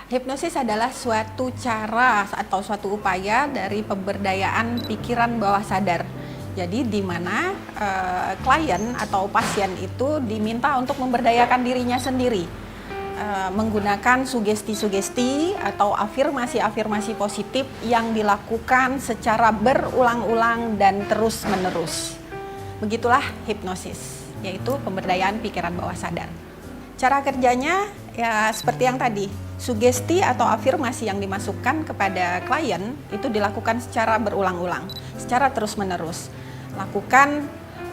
Hipnosis adalah suatu cara atau suatu upaya dari pemberdayaan pikiran bawah sadar. Jadi di mana klien atau pasien itu diminta untuk memberdayakan dirinya sendiri, menggunakan sugesti-sugesti atau afirmasi-afirmasi positif yang dilakukan secara berulang-ulang dan terus-menerus. Begitulah hipnosis, yaitu pemberdayaan pikiran bawah sadar. Cara kerjanya ya seperti yang tadi, sugesti atau afirmasi yang dimasukkan kepada klien itu dilakukan secara berulang-ulang, secara terus-menerus. Lakukan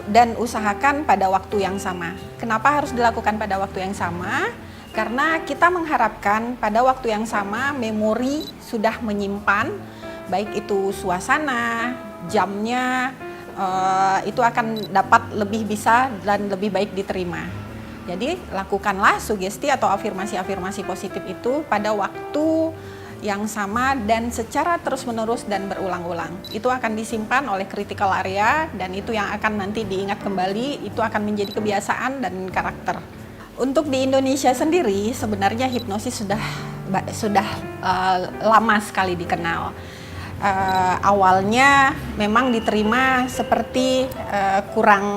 dan usahakan pada waktu yang sama. Kenapa harus dilakukan pada waktu yang sama? Karena kita mengharapkan pada waktu yang sama memori sudah menyimpan, baik itu suasana, jamnya, itu akan dapat lebih bisa dan lebih baik diterima. Jadi lakukanlah sugesti atau afirmasi-afirmasi positif itu pada waktu yang sama dan secara terus-menerus dan berulang-ulang. Itu akan disimpan oleh critical area dan itu yang akan nanti diingat kembali, itu akan menjadi kebiasaan dan karakter. Untuk di Indonesia sendiri sebenarnya hipnosis sudah lama sekali dikenal. Awalnya memang diterima seperti kurang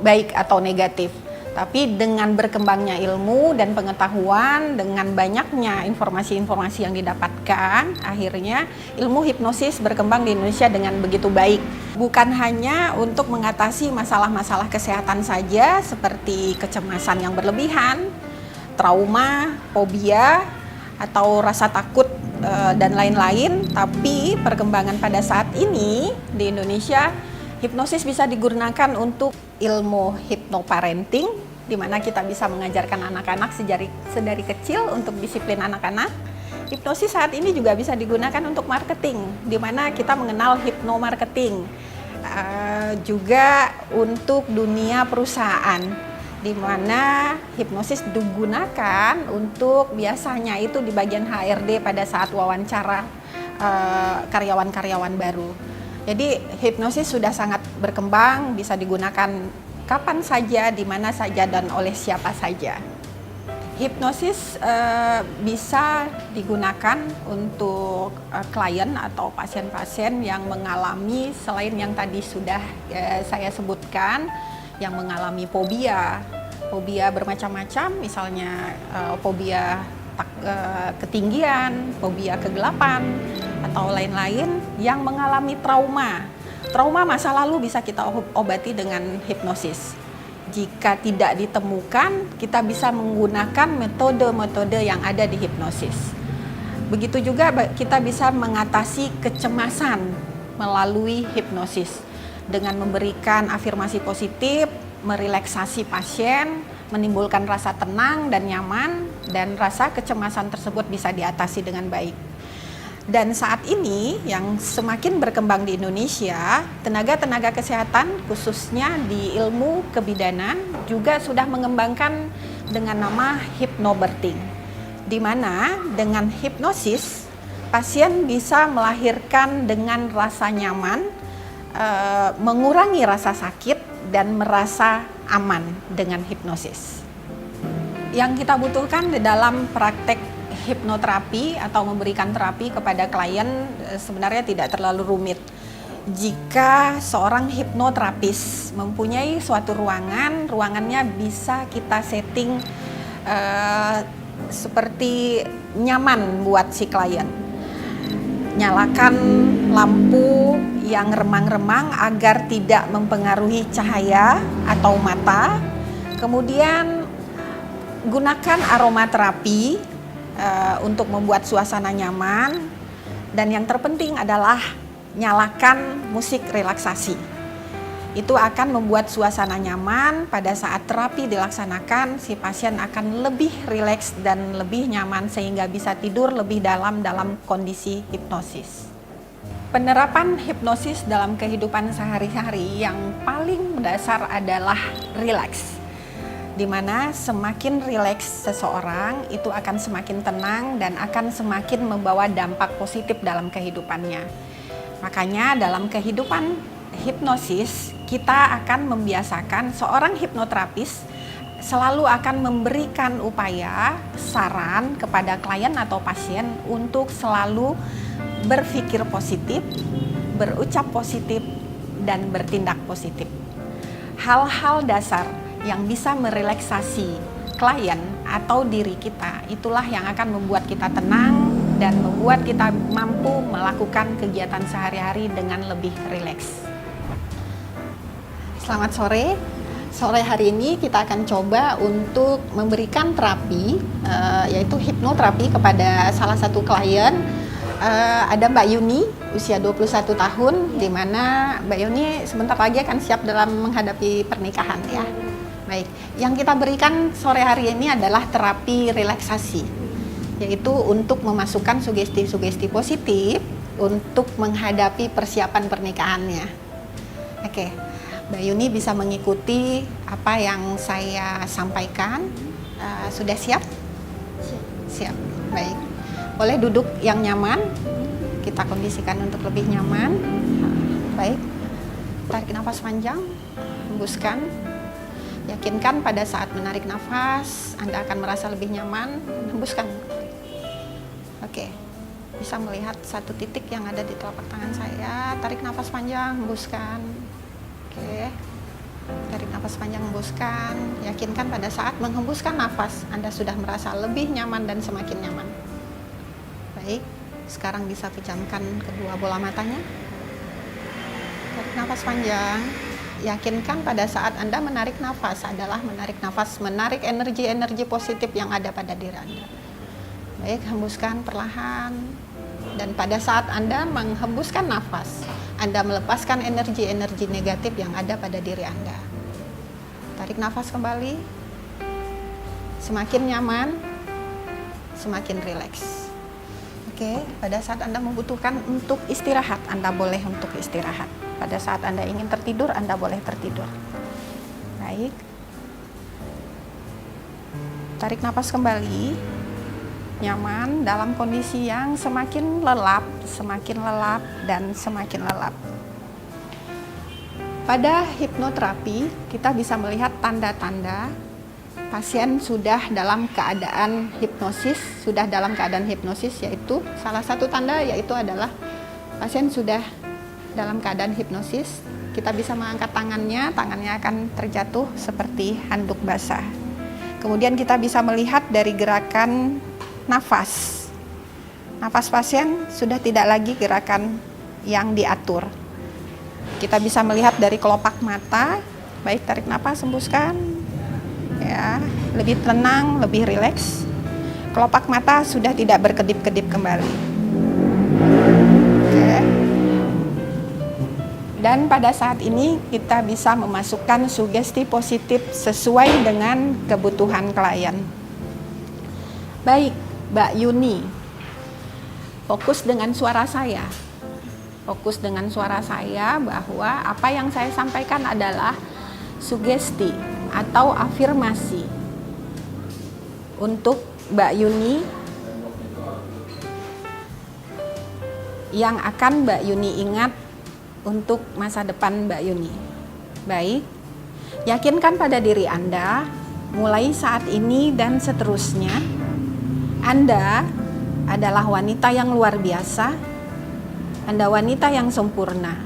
baik atau negatif. Tapi dengan berkembangnya ilmu dan pengetahuan, dengan banyaknya informasi-informasi yang didapatkan, akhirnya ilmu hipnosis berkembang di Indonesia dengan begitu baik. Bukan hanya untuk mengatasi masalah-masalah kesehatan saja, seperti kecemasan yang berlebihan, trauma, fobia, atau rasa takut, dan lain-lain. Tapi perkembangan pada saat ini di Indonesia, hipnosis bisa digunakan untuk ilmu hypnoparenting, di mana kita bisa mengajarkan anak-anak sedari kecil untuk disiplin anak-anak. Hipnosis saat ini juga bisa digunakan untuk marketing, di mana kita mengenal hypnomarketing. Juga untuk dunia perusahaan, di mana hipnosis digunakan untuk biasanya itu di bagian HRD pada saat wawancara karyawan-karyawan baru. Jadi hipnosis sudah sangat berkembang, bisa digunakan kapan saja, di mana saja, dan oleh siapa saja. Hipnosis bisa digunakan untuk klien atau pasien-pasien yang mengalami, selain yang tadi sudah saya sebutkan, yang mengalami fobia bermacam-macam, misalnya fobia ketinggian, fobia kegelapan, atau lain-lain, yang mengalami trauma masa lalu bisa kita obati dengan hipnosis. Jika tidak ditemukan, kita bisa menggunakan metode-metode yang ada di hipnosis. Begitu juga kita bisa mengatasi kecemasan melalui hipnosis dengan memberikan afirmasi positif, merelaksasi pasien, menimbulkan rasa tenang dan nyaman, dan rasa kecemasan tersebut bisa diatasi dengan baik. Dan saat ini yang semakin berkembang di Indonesia, tenaga-tenaga kesehatan khususnya di ilmu kebidanan juga sudah mengembangkan dengan nama hypnobirthing, di mana dengan hipnosis pasien bisa melahirkan dengan rasa nyaman, mengurangi rasa sakit dan merasa aman dengan hipnosis. Yang kita butuhkan di dalam praktek hipnoterapi atau memberikan terapi kepada klien sebenarnya tidak terlalu rumit. Jika seorang hipnoterapis mempunyai suatu ruangannya bisa kita setting seperti nyaman buat si klien. Nyalakan lampu yang remang-remang agar tidak mempengaruhi cahaya atau mata. Kemudian gunakan aromaterapi untuk membuat suasana nyaman, dan yang terpenting adalah nyalakan musik relaksasi. Itu akan membuat suasana nyaman. Pada saat terapi dilaksanakan, si pasien akan lebih rileks dan lebih nyaman sehingga bisa tidur lebih dalam kondisi hipnosis. Penerapan hipnosis dalam kehidupan sehari-hari yang paling mendasar adalah rileks, di mana semakin rileks seseorang itu akan semakin tenang dan akan semakin membawa dampak positif dalam kehidupannya. Makanya dalam kehidupan hipnosis kita akan membiasakan seorang hipnoterapis selalu akan memberikan upaya, saran kepada klien atau pasien untuk selalu berpikir positif, berucap positif, dan bertindak positif. Hal-hal dasar yang bisa merelaksasi klien atau diri kita, itulah yang akan membuat kita tenang dan membuat kita mampu melakukan kegiatan sehari-hari dengan lebih rileks. Selamat sore. Sore hari ini kita akan coba untuk memberikan terapi, yaitu hipnoterapi kepada salah satu klien. Ada Mbak Yuni, usia 21 tahun, di mana Mbak Yuni sebentar lagi akan siap dalam menghadapi pernikahan ya. Baik, yang kita berikan sore hari ini adalah terapi relaksasi, yaitu untuk memasukkan sugesti-sugesti positif untuk menghadapi persiapan pernikahannya. Oke, Mbak Yuni bisa mengikuti apa yang saya sampaikan. Sudah siap? Siap. Baik. Boleh duduk yang nyaman. Kita kondisikan untuk lebih nyaman. Baik. Tarik nafas panjang, hembuskan. Yakinkan pada saat menarik nafas, Anda akan merasa lebih nyaman. Hembuskan. Oke. Bisa melihat satu titik yang ada di telapak tangan saya. Tarik nafas panjang, hembuskan. Oke. Tarik nafas panjang, hembuskan. Yakinkan pada saat menghembuskan nafas, Anda sudah merasa lebih nyaman dan semakin nyaman. Baik, sekarang bisa pejamkan kedua bola matanya. Tarik nafas panjang. Yakinkan pada saat Anda menarik nafas adalah menarik nafas, menarik energi-energi positif yang ada pada diri Anda. Baik, hembuskan perlahan. Dan pada saat Anda menghembuskan nafas, Anda melepaskan energi-energi negatif yang ada pada diri Anda. Tarik nafas kembali. Semakin nyaman, semakin rileks. Oke, pada saat Anda membutuhkan untuk istirahat, Anda boleh untuk istirahat. Pada saat Anda ingin tertidur, Anda boleh tertidur. Baik. Tarik nafas kembali. Nyaman dalam kondisi yang semakin lelap, dan semakin lelap. Pada hipnoterapi, kita bisa melihat tanda-tanda pasien sudah dalam keadaan hipnosis, yaitu salah satu tanda yaitu adalah pasien sudah dalam keadaan hipnosis. Kita bisa mengangkat tangannya akan terjatuh seperti handuk basah. Kemudian kita bisa melihat dari gerakan nafas pasien sudah tidak lagi gerakan yang diatur. Kita bisa melihat dari kelopak mata. Baik, tarik nafas, hembuskan ya, lebih tenang, lebih rileks. Kelopak mata sudah tidak berkedip-kedip kembali. Oke. Dan pada saat ini kita bisa memasukkan sugesti positif sesuai dengan kebutuhan klien. Baik, Mbak Yuni, fokus dengan suara saya. Fokus dengan suara saya bahwa apa yang saya sampaikan adalah sugesti atau afirmasi untuk Mbak Yuni yang akan Mbak Yuni ingat untuk masa depan Mbak Yuni. Baik, yakinkan pada diri Anda mulai saat ini dan seterusnya, Anda adalah wanita yang luar biasa. Anda wanita yang sempurna,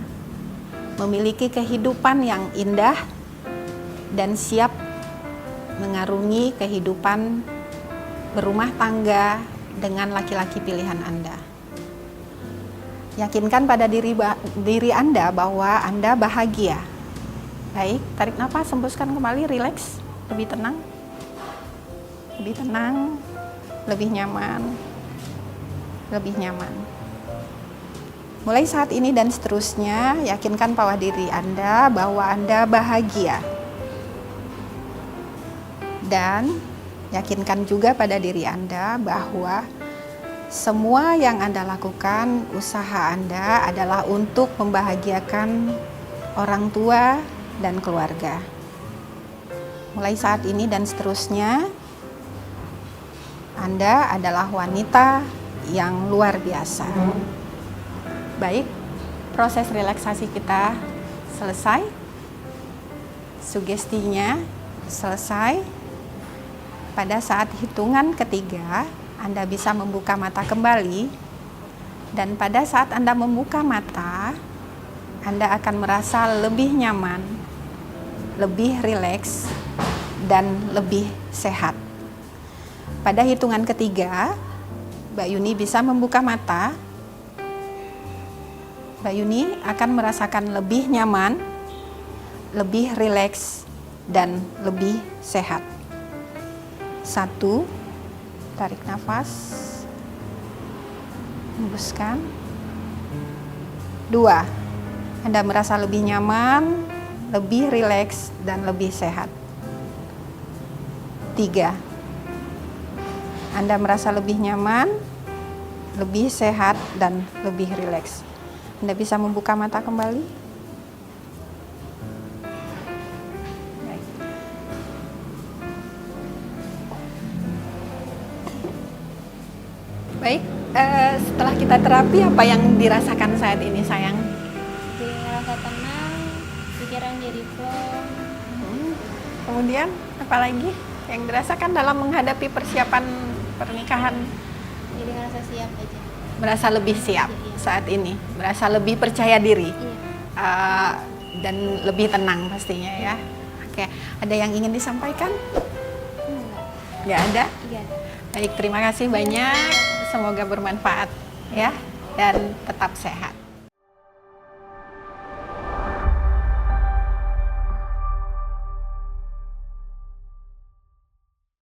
memiliki kehidupan yang indah dan siap mengarungi kehidupan berumah tangga dengan laki-laki pilihan Anda. Yakinkan pada diri Anda bahwa Anda bahagia. Baik, tarik nafas, hembuskan kembali, rileks, lebih tenang, lebih nyaman, lebih nyaman. Mulai saat ini dan seterusnya, yakinkan pada diri Anda bahwa Anda bahagia. Dan yakinkan juga pada diri Anda bahwa semua yang Anda lakukan, usaha Anda adalah untuk membahagiakan orang tua dan keluarga. Mulai saat ini dan seterusnya, Anda adalah wanita yang luar biasa. Baik, proses relaksasi kita selesai. Sugestinya selesai. Pada saat hitungan ketiga, Anda bisa membuka mata kembali, dan pada saat Anda membuka mata, Anda akan merasa lebih nyaman, lebih rileks, dan lebih sehat. Pada hitungan ketiga, Mbak Yuni bisa membuka mata. Mbak Yuni akan merasakan lebih nyaman, lebih rileks, dan lebih sehat. 1, tarik nafas, hembuskan. 2, Anda merasa lebih nyaman, lebih rileks, dan lebih sehat. 3, Anda merasa lebih nyaman, lebih sehat, dan lebih rileks. Anda bisa membuka mata kembali. Baik, setelah kita terapi, apa yang dirasakan saat ini, sayang? Jadi ngerasa tenang, pikiran jadi flow. Kemudian, apa lagi yang dirasakan dalam menghadapi persiapan pernikahan? Jadi ngerasa siap aja. Merasa lebih siap Iya. saat ini, merasa lebih percaya diri, Iya. dan lebih tenang pastinya ya. Oke, ada yang ingin disampaikan? Nggak ada? Iya. Baik, terima kasih banyak. Semoga bermanfaat ya, dan tetap sehat.